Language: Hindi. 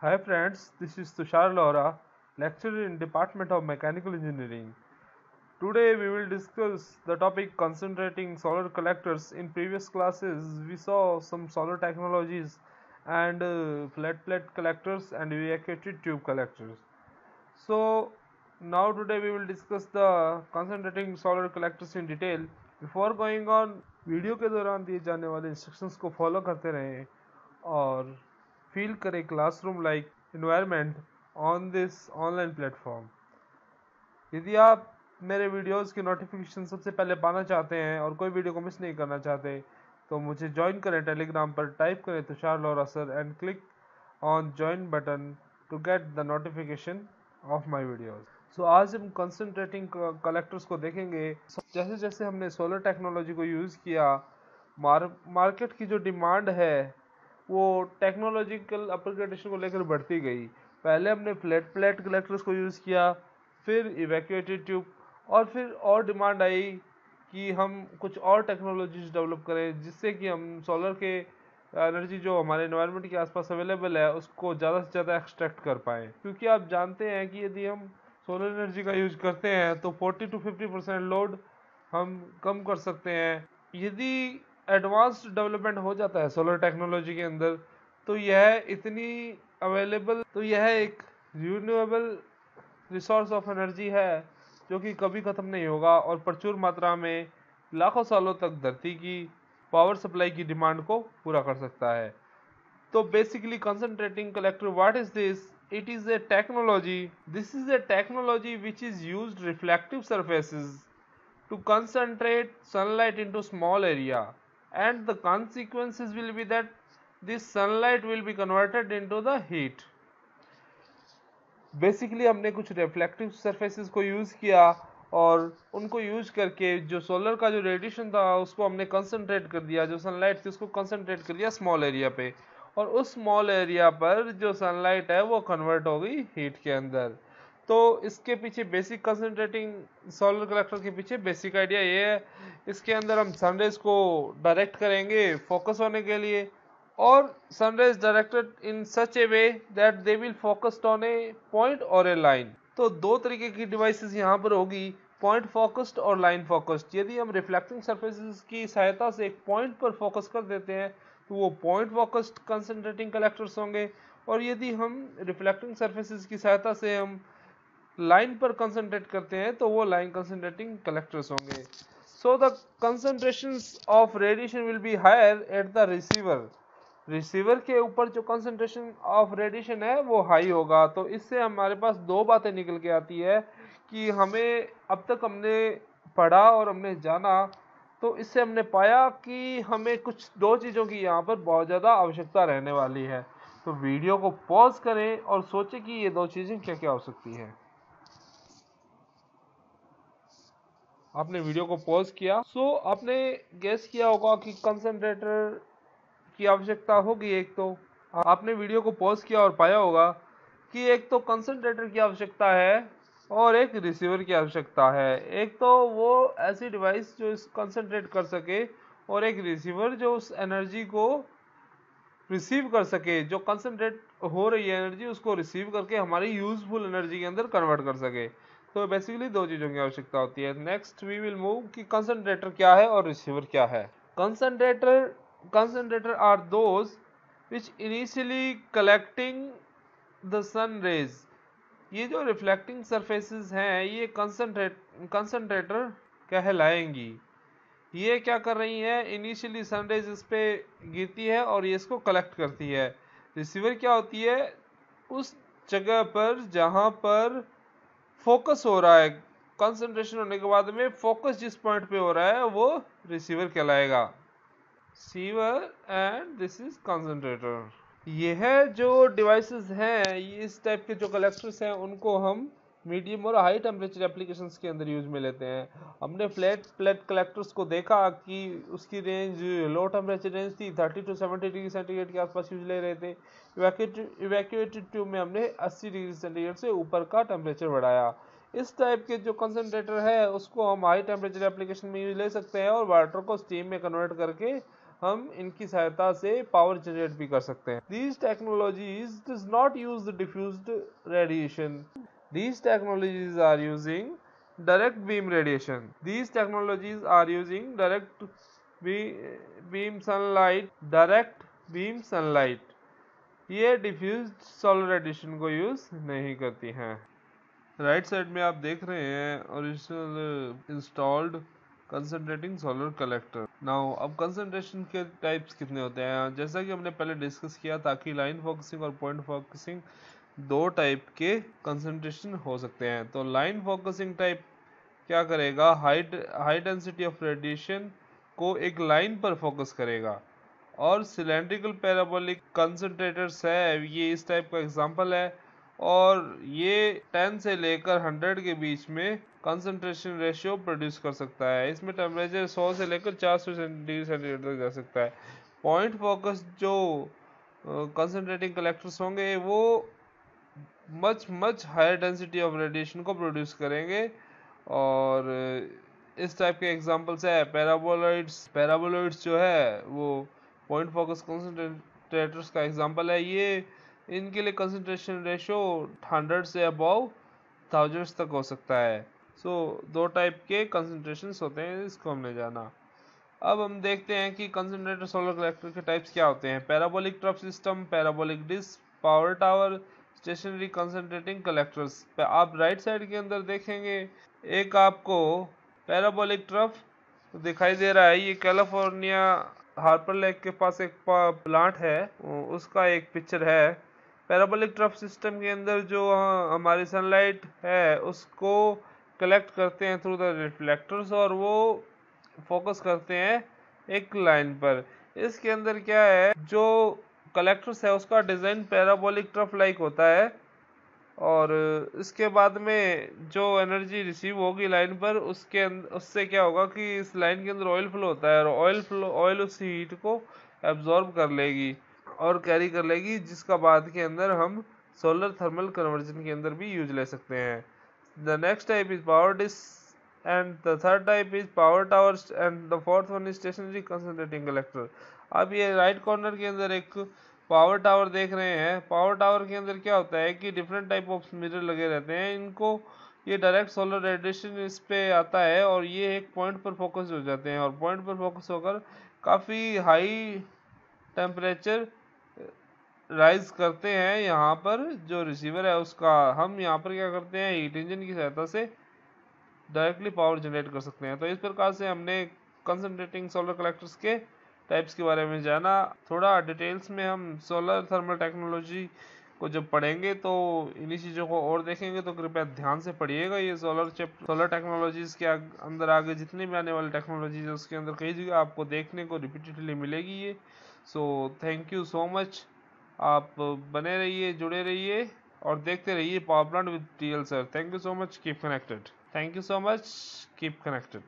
Hi friends, this is Tushar Laura, lecturer in Department of Mechanical Engineering. Today we will discuss the topic concentrating solar collectors. In previous classes we saw some solar technologies and flat plate collectors and evacuated tube collectors. So now today we will discuss the concentrating solar collectors in detail. Before going on, video के दौरान दिए जाने वाले इंस्ट्रक्शंस को फॉलो करते रहें और फील करें classroom like environment on this online platform. यदि आप मेरे वीडियोस की नोटिफिकेशन सबसे पहले पाना चाहते हैं और कोई वीडियो को मिस नहीं करना चाहते तो मुझे ज्वाइन करें टेलीग्राम पर, टाइप करें Tushar Lora sir and click on join button to get the notification of my videos. So आज हम कंसंट्रेटिंग कलेक्टर्स को देखेंगे। जैसे जैसे हमने सोलर टेक्नोलॉजी को यूज़ किया, मार्केट की जो डिमांड है वो टेक्नोलॉजिकल अपग्रेडेशन को लेकर बढ़ती गई। पहले हमने फ्लैट प्लेट कलेक्टर्स को यूज़ किया, फिर इवैक्यूएटेड ट्यूब, और फिर और डिमांड आई कि हम कुछ और टेक्नोलॉजीज डेवलप करें जिससे कि हम सोलर के एनर्जी जो हमारे एनवायरनमेंट के आसपास अवेलेबल है उसको ज़्यादा से ज़्यादा एक्सट्रैक्ट कर पाएँ। क्योंकि आप जानते हैं कि यदि हम सोलर एनर्जी का यूज करते हैं तो 40-50% लोड हम कम कर सकते हैं। यदि एडवांस्ड डेवलपमेंट हो जाता है सोलर टेक्नोलॉजी के अंदर तो यह एक रिन्यूएबल रिसोर्स ऑफ एनर्जी है जो कि कभी ख़त्म नहीं होगा और प्रचुर मात्रा में लाखों सालों तक धरती की पावर सप्लाई की डिमांड को पूरा कर सकता है। तो basically concentrating collector, what is this? It is a technology. This is a technology which is used reflective surfaces to concentrate sunlight into small area, and the consequences will be that this sunlight will be converted into the heat. Basically हमने कुछ रिफ्लेक्टिव सरफेसेस को यूज़ किया और उनको यूज़ करके जो सोलर का जो रेडिएशन था उसको हमने कंसंट्रेट कर दिया, जो सनलाइट थी उसको कंसंट्रेट कर दिया स्मॉल एरिया पे, और उस स्मॉल एरिया पर जो सनलाइट है वो कन्वर्ट हो गई हीट के अंदर। तो इसके पीछे बेसिक कंसंट्रेटिंग सोलर कलेक्टर के पीछे बेसिक आइडिया ये है, इसके अंदर हम सनरेज को डायरेक्ट करेंगे फोकस होने के लिए, or sunrays directed in such a way that they will focused on a point or a line। तो दो तरीके की डिवाइसेस यहाँ पर होगी, पॉइंट फोकस्ड और लाइन फोकस्ड। यदि हम रिफ्लेक्टिंग सरफेसेस की सहायता से एक पॉइंट पर फोकस कर देते हैं तो वो पॉइंट फोकस्ड कंसंट्रेटिंग कलेक्टर्स होंगे, और यदि हम रिफ्लेक्टिंग सरफेसेस की सहायता से हम लाइन पर कंसंट्रेट करते हैं तो वो लाइन कंसंट्रेटिंग कलेक्टर्स होंगे। So the concentrations of radiation will be higher at the receiver. Receiver के ऊपर जो कंसंट्रेशन ऑफ रेडिएशन है वो हाई होगा। तो इससे हमारे पास दो बातें निकल के आती है कि हमें अब तक हमने पढ़ा और हमने जाना, तो इससे हमने पाया कि हमें कुछ दो चीज़ों की यहाँ पर बहुत ज़्यादा आवश्यकता रहने वाली है। तो वीडियो को पॉज करें और सोचें कि ये दो चीज़ें क्या क्या हो सकती हैं। आपने वीडियो को पॉज किया, सो आपने गेस किया होगा कि कंसंट्रेटर की आवश्यकता होगी। एक तो आपने वीडियो को पॉज किया और पाया होगा कि एक तो कंसंट्रेटर की आवश्यकता है और एक रिसीवर की आवश्यकता है। एक तो वो ऐसी डिवाइस जो इस कंसंट्रेट कर सके और एक रिसीवर जो उस एनर्जी को रिसीव कर सके, जो कंसंट्रेट हो रही है एनर्जी उसको रिसीव करके हमारी यूजफुल एनर्जी के अंदर कन्वर्ट कर सके। तो बेसिकली दो चीज़ों की आवश्यकता होती है। नेक्स्ट वी विल मूव कि कंसंट्रेटर क्या है और रिसीवर क्या है। Concentrator are those which initially collecting the sun rays. ये जो रिफ्लेक्टिंग सरफेसेस हैं ये कंसंट्रेटर कहलाएंगी। ये क्या कर रही है, इनिशियली सनरेज इस पे गिरती है और ये इसको कलेक्ट करती है। रिसीवर क्या होती है, उस जगह पर जहां पर फोकस हो रहा है, कंसंट्रेशन होने के बाद में फोकस जिस पॉइंट पे हो रहा है वो रिसीवर कहलाएगा। Receiver and this is concentrator. यह जो डिवाइसेस हैं, ये इस टाइप के जो कलेक्टर्स हैं उनको हम मीडियम और हाई टेम्परेचर एप्लीकेशंस के अंदर यूज में लेते हैं। हमने फ्लैट प्लेट कलेक्टर्स को देखा कि उसकी रेंज लो टेम्परेचर रेंज थी, 30 to 70 डिग्री सेंटीग्रेड के आसपास यूज ले रहे थे। इवैक्यूएटेड ट्यूब में हमने 80 डिग्री सेंटीग्रेड से ऊपर का टेम्परेचर बढ़ाया। इस टाइप के जो कंसंट्रेटर है उसको हम हाई टेम्परेचर एप्लीकेशन में यूज ले सकते हैं और वाटर को स्टीम में कन्वर्ट करके हम इनकी सहायता से पावर जनरेट भी कर सकते हैं। These technologies does not use the diffused radiation. These technologies are using direct beam radiation. These technologies are using direct beam sunlight. Direct beam sunlight. ये डिफ्यूज्ड सोलर रेडिएशन को यूज नहीं करती हैं। राइट साइड में आप देख रहे हैं original installed concentrating solar collector. Now अब कंसंट्रेशन के टाइप्स कितने होते हैं, जैसा कि हमने पहले डिस्कस किया था कि लाइन फोकसिंग और पॉइंट फोकसिंग दो टाइप के कंसंट्रेशन हो सकते हैं। तो लाइन फोकसिंग टाइप क्या करेगा, हाई डेंसिटी ऑफ रेडिएशन को एक लाइन पर फोकस करेगा, और सिलेंड्रिकल पैराबोलिक कंसंट्रेटर्स है, ये इस टाइप का एग्जांपल है, और ये 10 से लेकर 100 के बीच में कंसंट्रेशन रेशियो प्रोड्यूस कर सकता है। इसमें टेम्परेचर 100 से लेकर 400 डिग्री सेंटीग्रेड तक जा सकता है। पॉइंट फोकस जो कंसंट्रेटिंग कलेक्टर्स होंगे वो much higher density of radiation को प्रोड्यूस करेंगे, और इस टाइप के एग्जांपल्स है पैराबोलॉइड्स जो है वो पॉइंट फोकस कंसंट्रेटर्स का एग्जांपल है। ये इनके लिए कंसंट्रेशन रेशियो 100 से अबव 1000 तक हो सकता है। सो दो टाइप के कंसंट्रेशंस होते हैं, इसको हमने जाना। अब हम देखते हैं कि कंसंट्रेटर सोलर कलेक्टर के टाइप्स क्या होते हैं। Parabolic trough system, parabolic dish, power tower, stationary concentrating collectors. आप राइट साइड के अंदर देखेंगे एक आपको पैराबोलिक ट्रफ दिखाई दे रहा है। ये कैलिफोर्निया हार्पर लेक के पास एक प्लांट है, उसका एक पिक्चर है। पैराबोलिक ट्रफ सिस्टम के अंदर जो हमारी सनलाइट है उसको कलेक्ट करते हैं थ्रू द रिफ्लेक्टर्स, और वो फोकस करते हैं एक लाइन पर। इसके अंदर क्या है, जो कलेक्टर्स है उसका डिज़ाइन पैराबोलिक ट्रफ लाइक होता है, और इसके बाद में जो एनर्जी रिसीव होगी लाइन पर उससे क्या होगा कि इस लाइन के अंदर ऑयल फ्लो होता है, और ऑयल उस हीट को एब्जॉर्ब कर लेगी और कैरी कर लेगी, जिसका बाद के अंदर हम सोलर थर्मल कन्वर्जन के अंदर भी यूज ले सकते हैं। The next type is power dish, and the third type is power towers, and the fourth one is stationary concentrating collector. अब ये राइट कॉर्नर के अंदर एक पावर टावर देख रहे हैं। पावर टावर के अंदर क्या होता है कि डिफरेंट टाइप ऑफ मिरर लगे रहते हैं, इनको ये डायरेक्ट सोलर रेडिएशन इस पे आता है और ये एक पॉइंट पर फोकस हो जाते हैं, और पॉइंट पर फोकस होकर काफ़ी हाई टेम्परेचर राइज करते हैं। यहाँ पर जो रिसीवर है उसका हम यहाँ पर क्या करते हैं, हीट इंजन की सहायता से डायरेक्टली पावर जनरेट कर सकते हैं। तो इस प्रकार से हमने कंसंट्रेटिंग सोलर कलेक्टर्स के टाइप्स के बारे में जाना। थोड़ा डिटेल्स में हम सोलर थर्मल टेक्नोलॉजी को जब पढ़ेंगे तो इन्हीं चीज़ों को और देखेंगे, तो कृपया ध्यान से पढ़िएगा। ये सोलर टेक्नोलॉजीज़ के अंदर आगे जितनी भी आने वाली टेक्नोलॉजीज है उसके अंदर कई जगह आपको देखने को रिपीटेडली मिलेगी ये। So thank you so much. आप बने रहिए, जुड़े रहिए और देखते रहिए power plant with TL sir. Thank you so much, keep connected. Thank you so much. Keep connected.